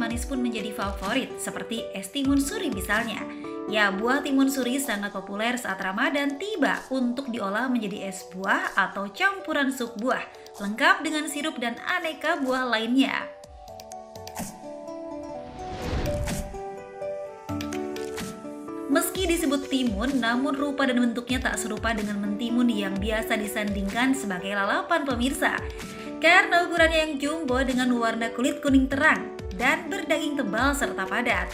manis pun menjadi favorit, seperti es timun suri misalnya. Ya, buah timun suri sangat populer saat Ramadan tiba untuk diolah menjadi es buah atau campuran sup buah, lengkap dengan sirup dan aneka buah lainnya. Meski disebut timun, namun rupa dan bentuknya tak serupa dengan mentimun yang biasa disandingkan sebagai lalapan pemirsa. Karena ukurannya yang jumbo dengan warna kulit kuning terang dan berdaging tebal serta padat.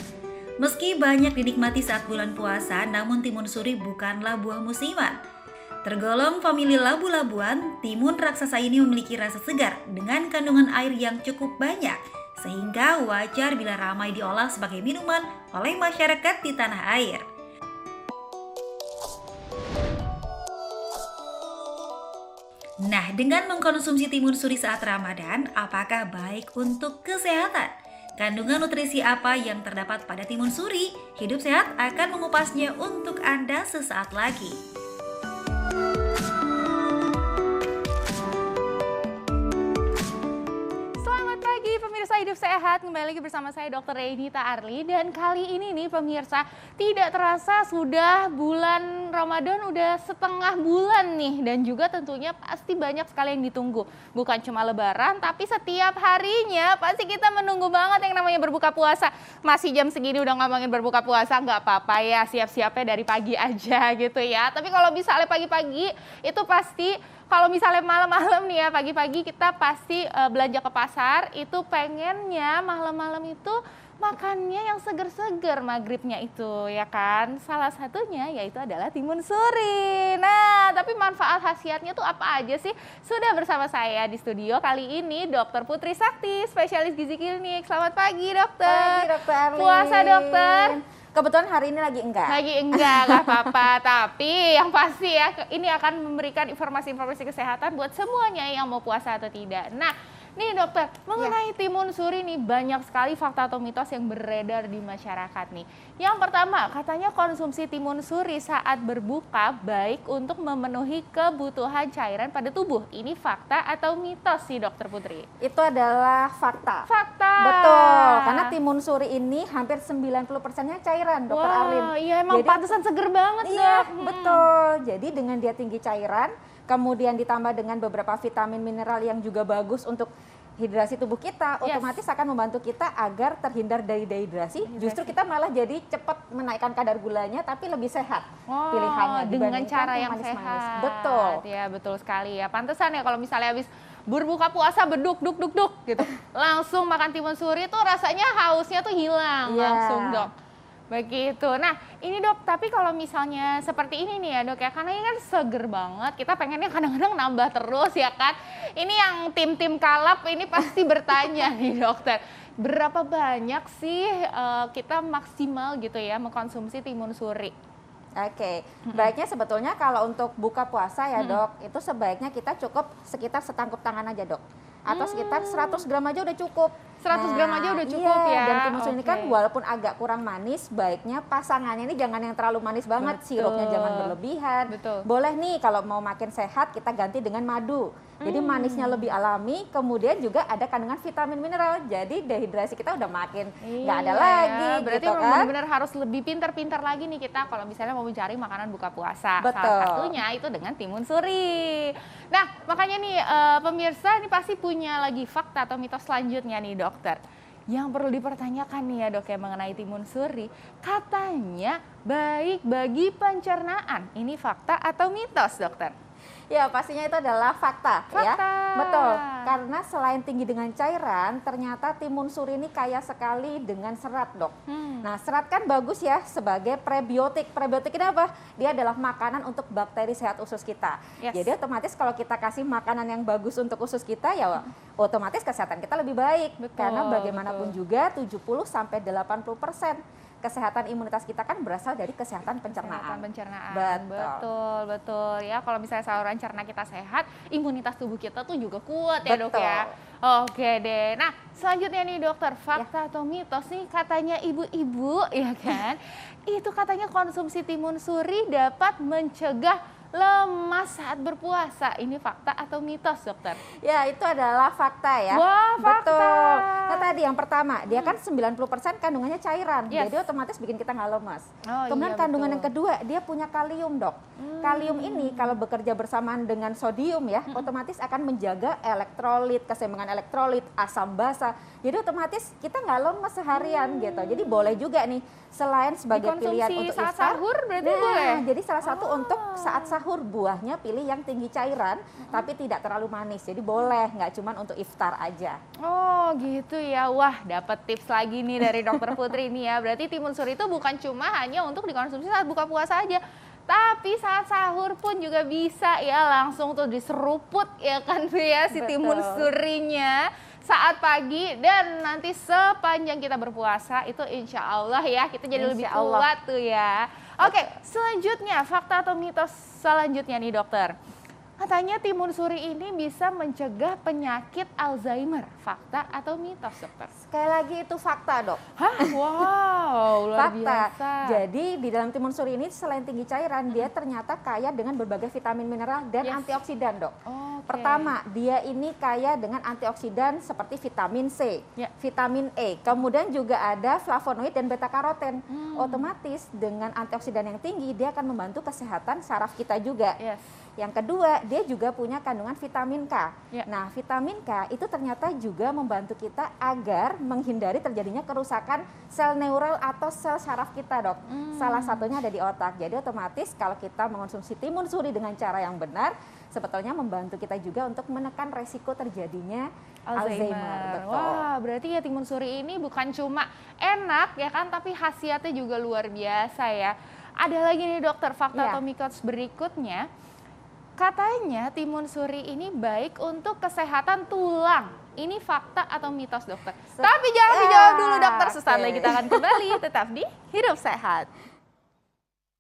Meski banyak dinikmati saat bulan puasa, namun timun suri bukanlah buah musiman. Tergolong famili labu-labuan, timun raksasa ini memiliki rasa segar dengan kandungan air yang cukup banyak, sehingga wajar bila ramai diolah sebagai minuman oleh masyarakat di tanah air. Nah, dengan mengkonsumsi timun suri saat Ramadan, apakah baik untuk kesehatan? Kandungan nutrisi apa yang terdapat pada timun suri? Hidup Sehat akan mengupasnya untuk Anda sesaat lagi. Pemirsa Hidup Sehat, kembali lagi bersama saya Dr. Renita Arli. Dan kali ini nih pemirsa, tidak terasa sudah bulan Ramadan, udah setengah bulan nih. Dan juga tentunya pasti banyak sekali yang ditunggu. Bukan cuma lebaran, tapi setiap harinya pasti kita menunggu banget yang namanya berbuka puasa. Masih jam segini udah ngomongin berbuka puasa, nggak apa-apa ya, siap-siapnya dari pagi aja gitu ya. Tapi kalau misalnya pagi-pagi, itu pasti kalau misalnya malam-malam nih ya, pagi-pagi kita pasti belanja ke pasar, itu pengennya malam-malam itu makannya yang seger-seger maghribnya itu ya kan. Salah satunya yaitu adalah timun suri. Nah, tapi manfaat khasiatnya tuh apa aja sih? Sudah bersama saya di studio kali ini Dr. Putri Sakti, spesialis gizi klinik. Selamat pagi dokter. Pagi Dr. Arli. Puasa dokter. Kebetulan hari ini lagi enggak. Nggak apa-apa. Tapi yang pasti ya, ini akan memberikan informasi-informasi kesehatan buat semuanya yang mau puasa atau tidak. Nah, nih dokter, mengenai timun suri nih banyak sekali fakta atau mitos yang beredar di masyarakat nih. Yang pertama, katanya konsumsi timun suri saat berbuka baik untuk memenuhi kebutuhan cairan pada tubuh. Ini fakta atau mitos sih dokter Putri? Itu adalah fakta. Fakta. Betul, karena timun suri ini hampir 90%-nya cairan, Dokter Arlin. Iya, emang pantesan seger banget iya, dok. betul. Jadi dengan dia tinggi cairan, kemudian ditambah dengan beberapa vitamin mineral yang juga bagus untuk hidrasi tubuh kita, otomatis akan membantu kita agar terhindar dari dehidrasi. Justru kita malah jadi cepat menaikkan kadar gulanya, tapi lebih sehat pilihannya dengan cara yang manis-manis. sehat. Betul. Ya betul sekali ya. Pantesan ya kalau misalnya habis berbuka puasa beduk gitu, langsung makan timun suri tuh rasanya hausnya tuh hilang langsung dok. Begitu. Nah ini dok, tapi kalau misalnya seperti ini nih ya dok ya, karena ini kan seger banget, kita pengennya kadang-kadang nambah terus ya kan. Ini yang tim-tim kalap ini pasti bertanya nih dokter, berapa banyak sih kita maksimal gitu ya mengkonsumsi timun suri? Oke, baiknya sebetulnya kalau untuk buka puasa ya dok, itu sebaiknya kita cukup sekitar setangkup tangan aja dok. Atau sekitar 100 gram aja udah cukup. 100 gram aja udah cukup ya. Dan timun suri ini kan walaupun agak kurang manis, baiknya pasangannya ini jangan yang terlalu manis banget. Sirupnya jangan berlebihan. Boleh nih kalau mau makin sehat kita ganti dengan madu. Jadi manisnya lebih alami, kemudian juga ada kandungan vitamin mineral. Jadi dehidrasi kita udah makin nggak ada lagi. Berarti gitu kan? benar-benar harus lebih pintar-pintar lagi nih kita kalau misalnya mau mencari makanan buka puasa. Betul. Salah satunya itu dengan timun suri. Nah makanya nih pemirsa ini pasti punya lagi fakta atau mitos selanjutnya nih dokter. Yang perlu dipertanyakan nih ya dok ya mengenai timun suri, katanya baik bagi pencernaan. Ini fakta atau mitos dokter? Ya pastinya itu adalah fakta. Ya. Betul, karena selain tinggi dengan cairan, ternyata timun suri ini kaya sekali dengan serat dok. Nah serat kan bagus ya sebagai prebiotik. Prebiotik ini apa? Dia adalah makanan untuk bakteri sehat usus kita. Jadi otomatis kalau kita kasih makanan yang bagus untuk usus kita ya otomatis kesehatan kita lebih baik. Karena bagaimanapun juga 70-80% kesehatan imunitas kita kan berasal dari kesehatan pencernaan. Betul ya. Kalau misalnya saluran cerna kita sehat, imunitas tubuh kita tuh juga kuat ya dok ya. Oke deh. Nah selanjutnya nih dokter, fakta atau mitos nih katanya ibu-ibu ya kan, itu katanya konsumsi timun suri dapat mencegah lemas saat berpuasa. Ini fakta atau mitos, dokter? Ya, itu adalah fakta ya. Wah, fakta. Betul. Nah, tadi yang pertama, dia kan 90% kandungannya cairan. Yes. Jadi otomatis bikin kita nggak lemas. Oh, Kemudian iya, kandungan betul. yang kedua, dia punya kalium, Dok. Kalium ini kalau bekerja bersamaan dengan sodium ya, otomatis akan menjaga elektrolit, keseimbangan elektrolit, asam basa. Jadi otomatis kita nggak lemas seharian gitu. Jadi boleh juga nih, selain sebagai pilihan Dikonsumsi untuk saat iftar, sahur berarti nah, boleh? jadi salah satu untuk saat sahur, buahnya pilih yang tinggi cairan tapi tidak terlalu manis. Jadi boleh, nggak cuman untuk iftar aja. Oh gitu ya, wah dapat tips lagi nih dari dokter Putri nih ya. Berarti timun suri itu bukan cuma hanya untuk dikonsumsi saat buka puasa aja, tapi saat sahur pun juga bisa ya, langsung tuh diseruput ya kan ya si timun Betul. surinya saat pagi, dan nanti sepanjang kita berpuasa itu insya Allah ya kita jadi lebih Insya Allah. kuat tuh ya. Oke, selanjutnya fakta atau mitos selanjutnya nih dokter. Katanya timun suri ini bisa mencegah penyakit Alzheimer. Fakta atau mitos, dokter? Sekali lagi itu fakta, Dok. Hah? Wow, luar Fakta. biasa. Jadi di dalam timun suri ini selain tinggi cairan, dia ternyata kaya dengan berbagai vitamin mineral dan Yes. antioksidan, Dok. Oke. Pertama, dia ini kaya dengan antioksidan seperti vitamin C, Ya. vitamin E, kemudian juga ada flavonoid dan beta karoten. Hmm. Otomatis dengan antioksidan yang tinggi, dia akan membantu kesehatan saraf kita juga. Yes. Yang kedua, dia juga punya kandungan vitamin K. Ya. Nah, vitamin K itu ternyata juga membantu kita agar menghindari terjadinya kerusakan sel neural atau sel saraf kita, Dok. Salah satunya ada di otak. Jadi otomatis kalau kita mengonsumsi timun suri dengan cara yang benar, sebetulnya membantu kita juga untuk menekan resiko terjadinya Alzheimer. Betul. Wah, berarti ya timun suri ini bukan cuma enak ya kan, tapi khasiatnya juga luar biasa ya. Ada lagi nih dokter, fakta Iya. atau mitos berikutnya. Katanya timun suri ini baik untuk kesehatan tulang. Ini fakta atau mitos, dokter? Tapi jangan dijawab dulu, dokter. Sesaat lagi kita akan kembali, tetap di Hidup Sehat.